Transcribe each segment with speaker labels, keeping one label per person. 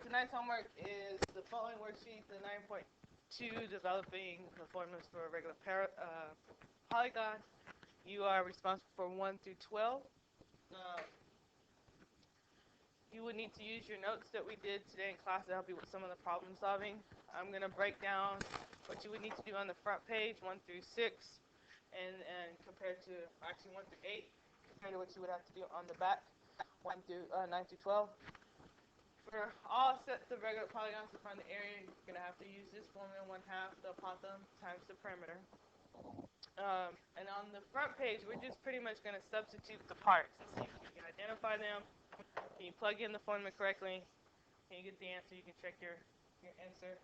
Speaker 1: tonight's homework is the following worksheet, the 9.2, developing the formulas for a regular polygon. You are responsible for 1 through 12. Um, you would need to use your notes that we did today in class to help you with some of the problem solving. I'm going to break down what you would need to do on the front page, 1 through 6, and compared to, actually 1 through 8, compared to what you would have to do on the back, 9 through 12. For all sets of regular polygons to find the area, you're going to have to use this formula, 1/2 the apothem times the perimeter. And on the front page, we're just pretty much going to substitute the parts and see if you can identify them. Can you plug in the formula correctly? Can you get the answer? You can check your answer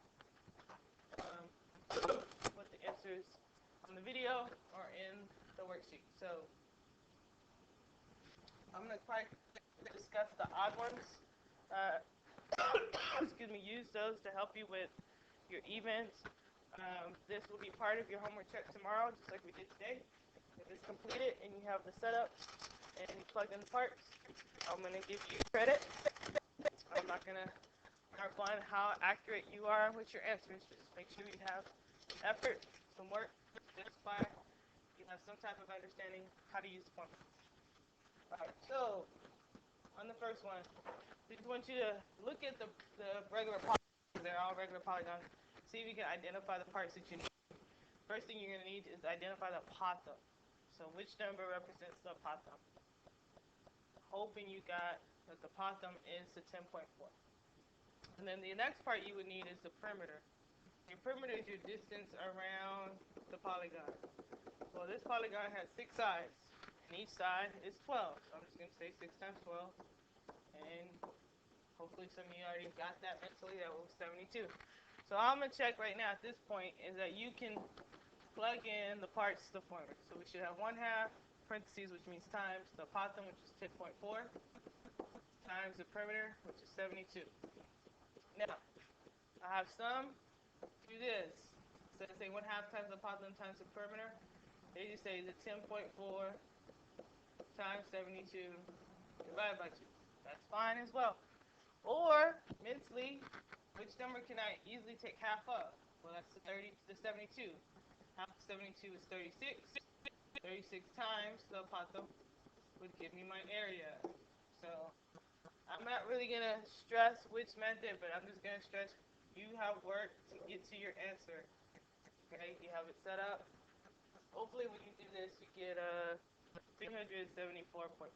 Speaker 1: with the answers on the video or in the worksheet. So I'm going to try to discuss the odd ones. Use those to help you with your evens. This will be part of your homework check tomorrow, just like we did today. If it's completed and you have the setup and you plug in the parts, I'm going to give you credit. I'm not going to harp on how accurate you are with your answers. Just make sure you have effort, some work, justify, you have some type of understanding how to use the formula. Alright, so on the first one, I just want you to look at the regular polygons. They're all regular polygons. See if you can identify the parts that you need. First thing you're going to need is identify the apothem. So which number represents the apothem? Hoping you got that the apothem is the 10.4. And then the next part you would need is the perimeter. Your perimeter is your distance around the polygon. Well, this polygon has 6 sides, and each side is 12. So I'm just going to say 6 times 12. And hopefully some of you already got that mentally. That was 72. So all I'm going to check right now at this point is that you can plug in the parts to the formula. So we should have 1/2 parentheses, which means times the apothem, which is 10.4, times the perimeter, which is 72. Now, I have some do this. So they say 1/2 times the apothem times the perimeter. They just say the 10.4 times 72 divided by 2. That's fine as well. Or, mentally, which number can I easily take half of? Well, that's the 72. Half of 72 is 36. 36 times the apothem would give me my area. So, I'm not really going to stress which method, but I'm just going to stress you have work to get to your answer. Okay, you have it set up. Hopefully when you do this, you get 374.4.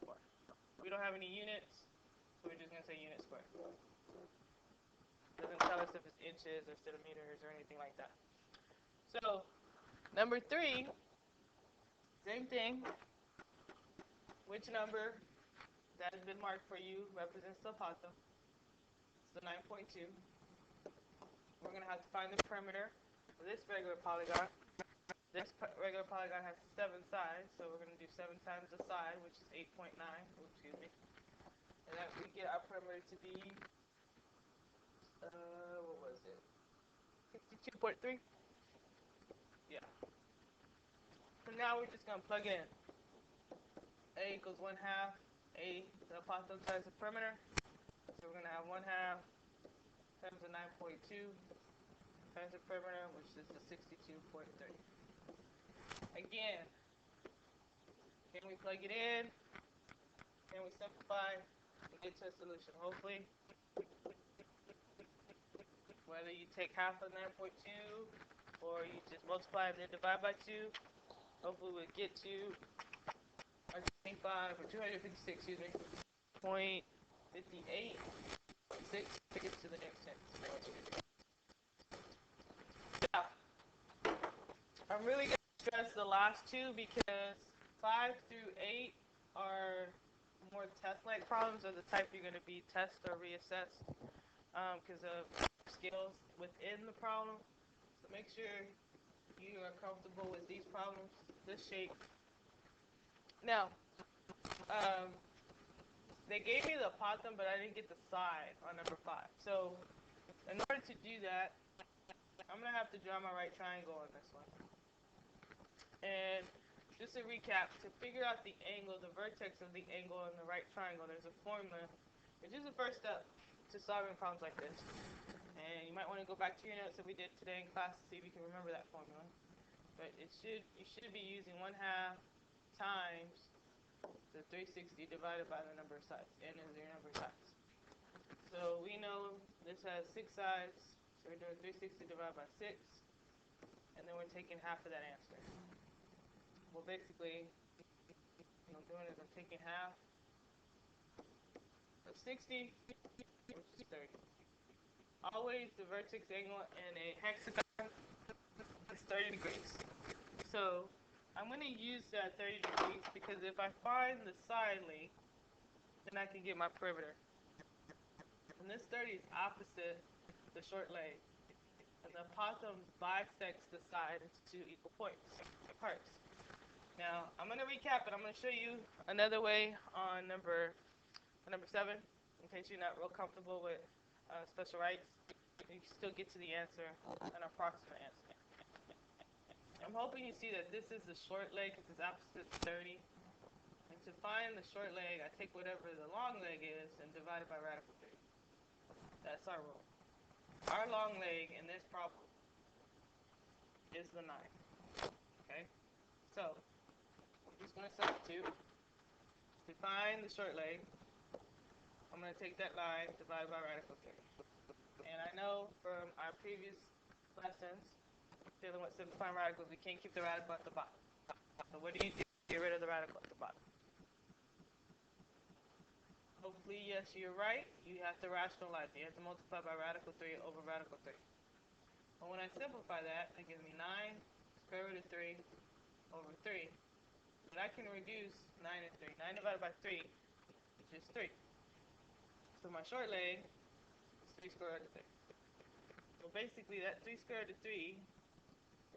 Speaker 1: We don't have any units, so we're just going to say unit squared. It doesn't tell us if it's inches or centimeters or anything like that. So, number 3, same thing. Which number that has been marked for you represents the apothem? It's the 9.2. We're going to have to find the perimeter for this regular polygon. This regular polygon has 7 sides, so we're going to do 7 times the side, which is 8.9. Excuse me. And that we get our perimeter to be, what was it? 62.3? Yeah. So now we're just going to plug in. A equals 1/2. A, the apothem times the perimeter. So we're going to have 1/2 times the 9.2 times the perimeter, which is the 62.3. Again, can we plug it in? Can we simplify and get to a solution? Hopefully, whether you take half of 9.2 or you just multiply and then divide by 2, hopefully we'll get to our 25 or 256, excuse me, 0.58, 6 to get to the next sentence. Yeah. I'm really going to stress the last 2 because 5 through 8 are more test-like problems, or the type you're going to be test or reassessed because of skills within the problem. So make sure you are comfortable with these problems, this shape. Now, they gave me the apothem, but I didn't get the side on number 5. So in order to do that, I'm going to have to draw my right triangle on this one. And just to recap, to figure out the angle, the vertex of the angle in the right triangle, there's a formula, which is the first step. to solving problems like this. And you might want to go back to your notes that we did today in class to see if you can remember that formula. But you should be using 1/2 times the 360 divided by the number of sides. N is your number of sides. So we know this has 6 sides, so we're doing 360 divided by 6, and then we're taking half of that answer. Well, basically, what I'm doing is I'm taking half of 60, which is 30. Always the vertex angle in a hexagon is 30 degrees. So I'm going to use that 30 degrees because if I find the side length, then I can get my perimeter. And this 30 is opposite the short leg. And the apothem bisects the side into 2 equal parts. Now, I'm going to recap it. I'm going to show you another way on number 7, in case you're not real comfortable with special rights. You can still get to the answer, an approximate answer. I'm hoping you see that this is the short leg because it's opposite 30. And to find the short leg, I take whatever the long leg is and divide it by radical 3. That's our rule. Our long leg in this problem is the 9. Okay? So, I'm just going to substitute. To find the short leg, I'm going to take that line divided by radical 3. And I know from our previous lessons, dealing with simplifying radicals, we can't keep the radical at the bottom. So what do you do to get rid of the radical at the bottom? Hopefully, yes, you're right. You have to rationalize. You have to multiply by radical 3 over radical 3. But when I simplify that, it gives me 9 square root of 3 over 3. But I can reduce 9 and 3. 9 divided by 3 is just 3. So my short leg is 3 square root of 3. So basically, that 3 square root of 3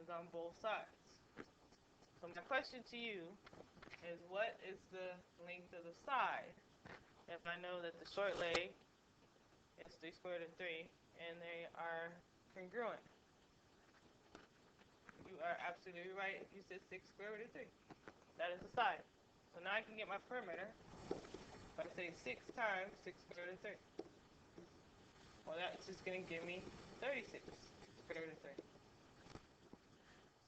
Speaker 1: is on both sides. So my question to you is, what is the length of the side if I know that the short leg is 3 square root of 3 and they are congruent? You are absolutely right if you said 6 square root of 3. That is the side. So now I can get my perimeter by saying 6 times 6 square root of 3. Well, that's just going to give me 36 square root of 3.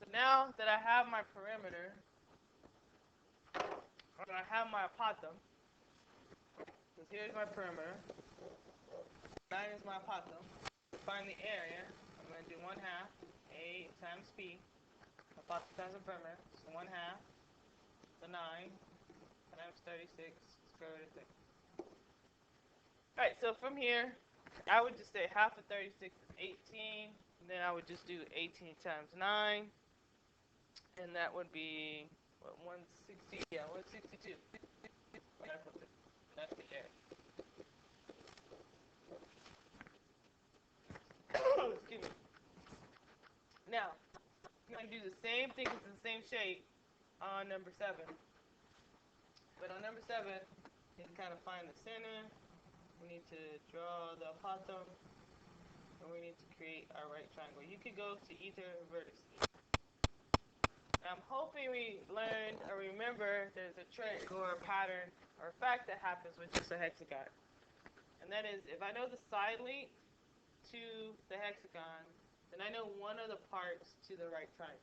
Speaker 1: So now that I have my perimeter, or I have my apothem, because here's my perimeter, 9 is my apothem. To find the area, I'm going to do 1/2 A times P, apothem times the perimeter, so 1/2 the 9 times 36 square root of 3. Alright, so from here, I would just say half of 36 is 18, and then I would just do 18 times 9, and that would be, what, 160, yeah, 162. That's the area. Excuse me. Now, I'm going to do the same thing, it's the same shape on number 7. But on number 7, you need to kind of find the center. We need to draw the apothem, and we need to create our right triangle. You could go to either vertex. I'm hoping we learned or remember there's a trick or a pattern or a fact that happens with just a hexagon. And that is, if I know the side length to the hexagon, then I know one of the parts to the right triangle.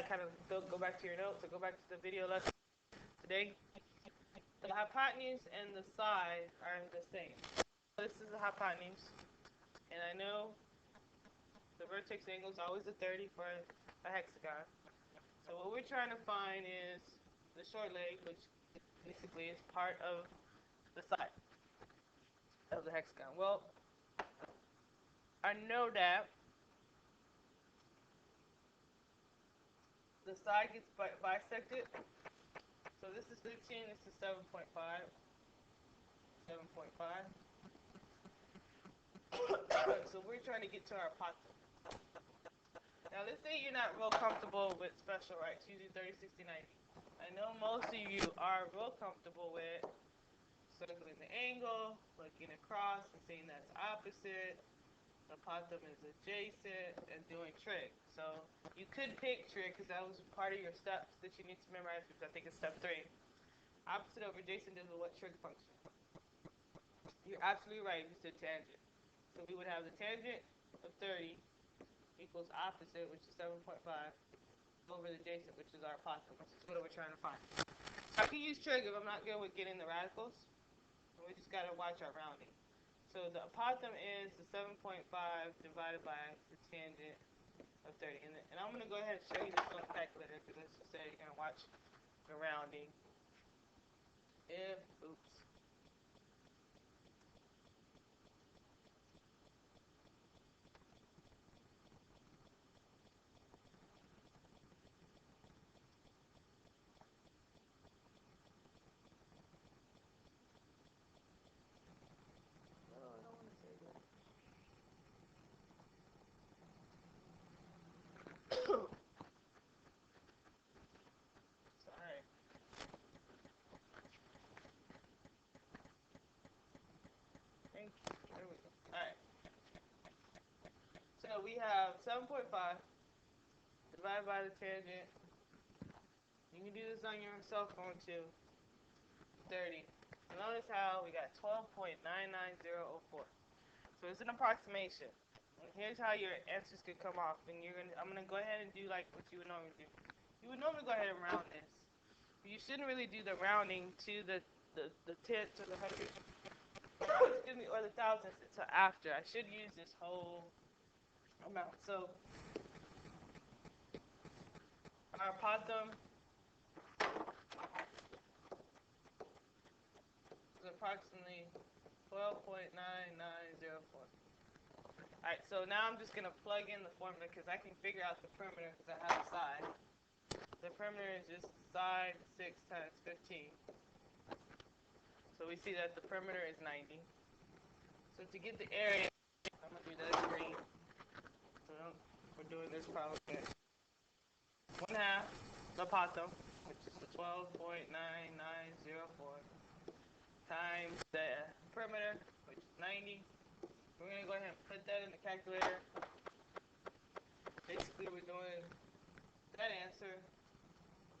Speaker 1: Kind of go back to your notes or go back to the video lesson today. The hypotenuse and the side are the same. This is the hypotenuse, and I know the vertex angle is always a 30 for a hexagon. So what we're trying to find is the short leg, which basically is part of the side of the hexagon. Well, I know that the side gets bisected. So this is 15, this is 7.5. 7.5. So we're trying to get to our apothem. Now let's say you're not real comfortable with special rights using 30, 60, 90. I know most of you are real comfortable with circling the angle, looking across and seeing that's opposite, the apothem is adjacent, and doing trig. So you could pick trig because that was part of your steps that you need to memorize, because I think it's step 3. Opposite over adjacent deals with what trig function? absolutely right if you said tangent. So we would have the tangent of 30 equals opposite, which is 7.5, over the adjacent, which is our apothem, which is what we're trying to find. I can use trig if I'm not good with getting the radicals. We just got to watch our rounding. So the apothem is the 7.5 divided by the tangent of 30. And I'm going to go ahead and show you this on the calculator because let's just say you're going to watch the rounding. If, oops. No, I don't want to say that. Sorry. Thank you. There we go. Alright. So we have 7.5 divided by the tangent. You can do this on your cell phone too. 30. So notice how we got 12.99004. So it's an approximation. And here's how your answers could come off. And I'm gonna go ahead and do like what you would normally do. You would normally go ahead and round this. But you shouldn't really do the rounding to the tenths or the hundredths, excuse me, or the thousandths until after. I should use this whole amount. So our apothem is approximately 12.9904. Alright, so now I'm just going to plug in the formula because I can figure out the perimeter because I have a side. The perimeter is just side 6 times 15. So we see that the perimeter is 90. So to get the area, I'm going to do that in green. So we're doing this problem again. 1 half the apothem, which is the 12.9904, times the perimeter, which is 90. We're going to go ahead and put that in the calculator. Basically, we're doing that answer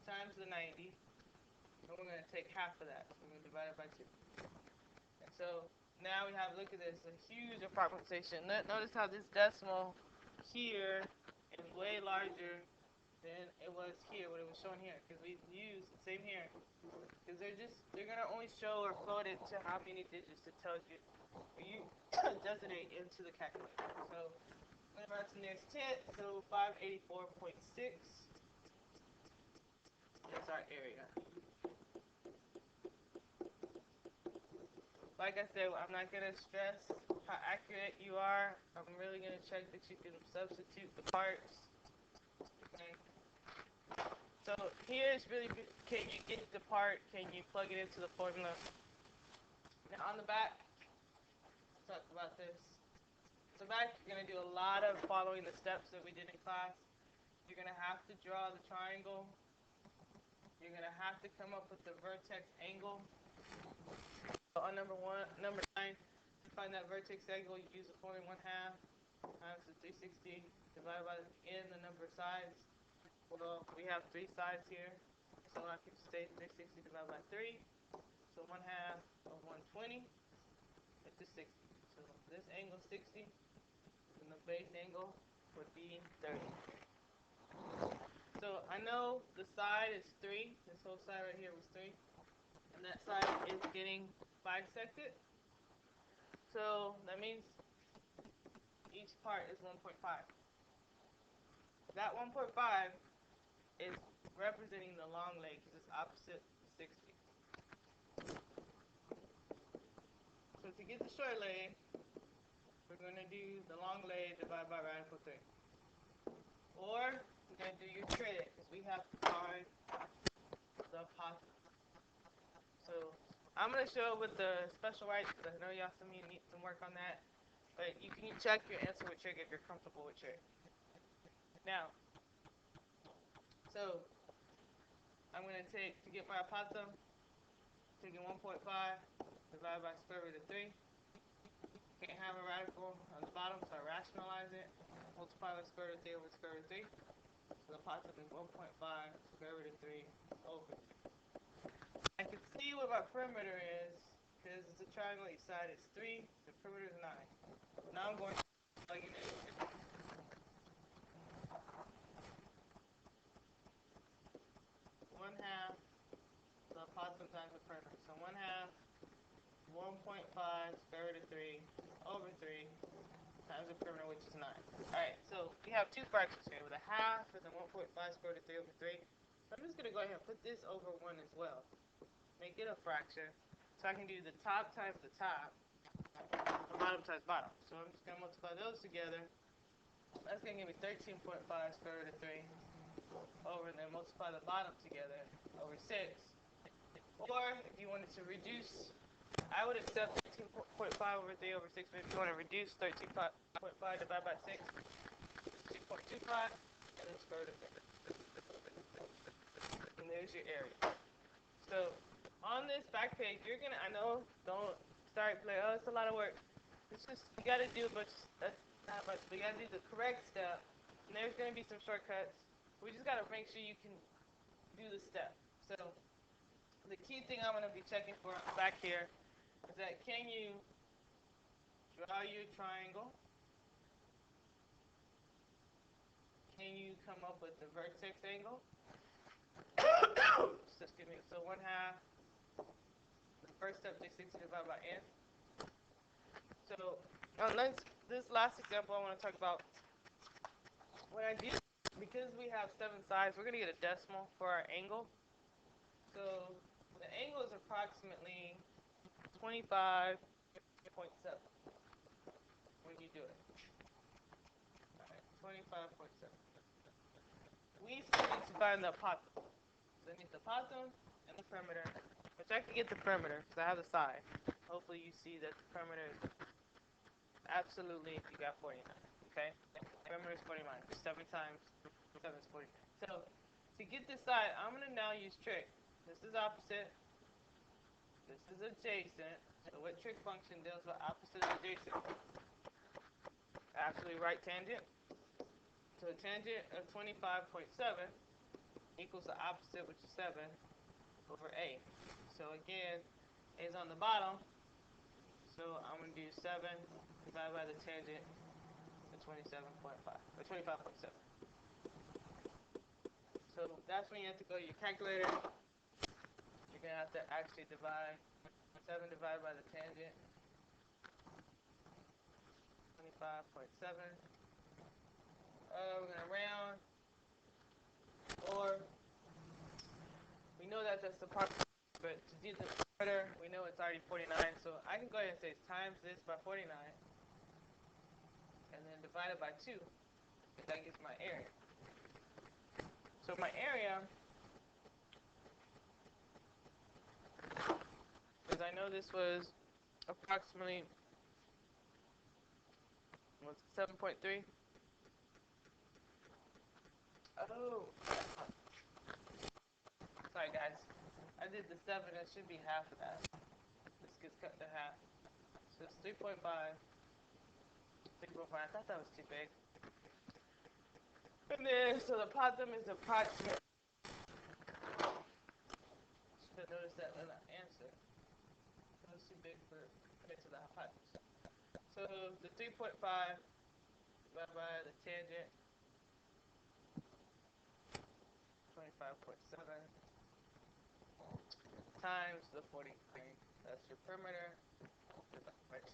Speaker 1: times the 90. And we're going to take half of that. So we're going to divide it by 2. And so now we have, look at this, a huge approximation. Notice how this decimal here is way larger than it was here, what it was showing here. Because we use the same here. Because they're going to only show or float it to how many digits it tells you. You designate into the calculator. So that's the nearest tenth, so 584.6 is our area. Like I said, I'm not going to stress how accurate you are. I'm really going to check that you can substitute the parts. Okay. So here is really good. Can you get the part? Can you plug it into the formula? Now on the back, let's talk about this. So back, you're going to do a lot of following the steps that we did in class. You're going to have to draw the triangle. You're going to have to come up with the vertex angle. So on number 9, to find that vertex angle, you use the formula 1 half times the 360 divided by the number of sides. Well, we have 3 sides here, so I can say 360 divided by 3. So 1 half of 120 is 60. So this angle is 60, and the base angle would be 30. So I know the side is 3. This whole side right here was 3. And that side is getting bisected. So that means each part is 1.5. That 1.5 is representing the long leg because it's opposite 60. So to get the short leg, we're going to do the long leg divided by radical 3. Or we're going to do your trig because we have to find the apothem. So I'm going to show it with the special rights because I know y'all some of you need some work on that. But you can check your answer with trig if you're comfortable with trig. Now, so I'm going to take, to get my apothem, taking 1.5 divided by square root of 3. Can't have a radical on the bottom, so I rationalize it. Multiply by square root of 3 over square root of 3. So the apothem is 1.5 square root of 3 over 3. I can see what my perimeter is because it's a triangle, each side is 3, the perimeter is 9. Now I'm going to plug it in. 1/2 the approximate times the perimeter. So 1/2 1.5 square root of 3 over 3 times the perimeter, which is 9. Alright, so we have two fractions here with a half and then 1.5 square root of 3 over 3. So I'm just going to go ahead and put this over 1 as well. Make it a fraction. So I can do the top times the top, and bottom times bottom. So I'm just going to multiply those together. That's going to give me 13.5 square root of 3 over, and then multiply the bottom together over 6. Or if you wanted to reduce, I would accept 13.5 over 3 over 6, but if you want to reduce 13.5 divided by 6, 2.25, and then square root of 3. And there's your area. So on this back page, you're gonna, I know, don't start like, oh, it's a lot of work. It's just, you gotta do a bunch, that's not much, but you gotta do the correct step. And there's gonna be some shortcuts. We just gotta make sure you can do the step. So the key thing I'm gonna be checking for back here is that can you draw your triangle? Can you come up with the vertex angle? So, excuse me. So 1/2. The first step is 60 divided by n. So this last example I want to talk about. When I do, because we have 7 sides, we're going to get a decimal for our angle. So the angle is approximately 25.7 when you do it. Alright, 25.7. We still need to find the apothem. So I need the apothem and the perimeter, which I can get the perimeter because I have the side. Hopefully you see that the perimeter is absolutely, you got 49. Okay? Perimeter is 49. 7 times 7 is 49. So to get this side, I'm going to now use trig. This is opposite. This is adjacent. So what trig function deals with opposite and adjacent? Absolutely right tangent. So tangent of 25.7 equals the opposite, which is 7, over a. So again, a is on the bottom. So I'm going to do 7 divided by the tangent of 27.5, or 25.7. So that's when you have to go to your calculator. You're going to have to actually divide 7 divided by the tangent, 25.7. We're going to round, or we know that that's the part, but to do the perimeter, we know it's already 49, so I can go ahead and say times this by 49, and then divide it by 2, and that gives my area. So my area, because I know this was approximately 7.3. Oh, sorry guys. I did the 7, it should be half of that. This gets cut to half. So it's 3.5. 3.5. I thought that was too big. And then, so the apothem is approximate. Should have noticed that in the answer. It was too big for it to the hypotenuse. So the 3.5 divided by the tangent, 25.7 times the 49. That's your perimeter. Right.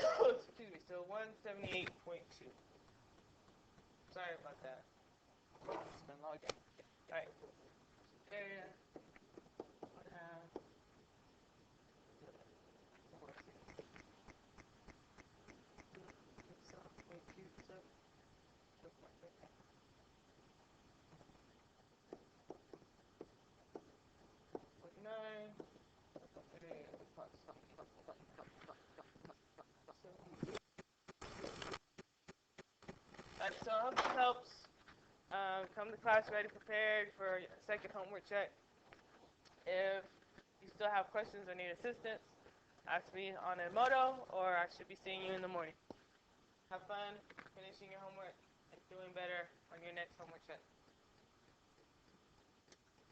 Speaker 1: Excuse me. So 178.2. Sorry about that. It's been logged in. All right. Area. 1/2. Alright, so I hope this helps. Come to class ready, prepared for a second homework check. If you still have questions or need assistance, ask me on Emoto, or I should be seeing you in the morning. Have fun finishing your homework and doing better on your next homework check.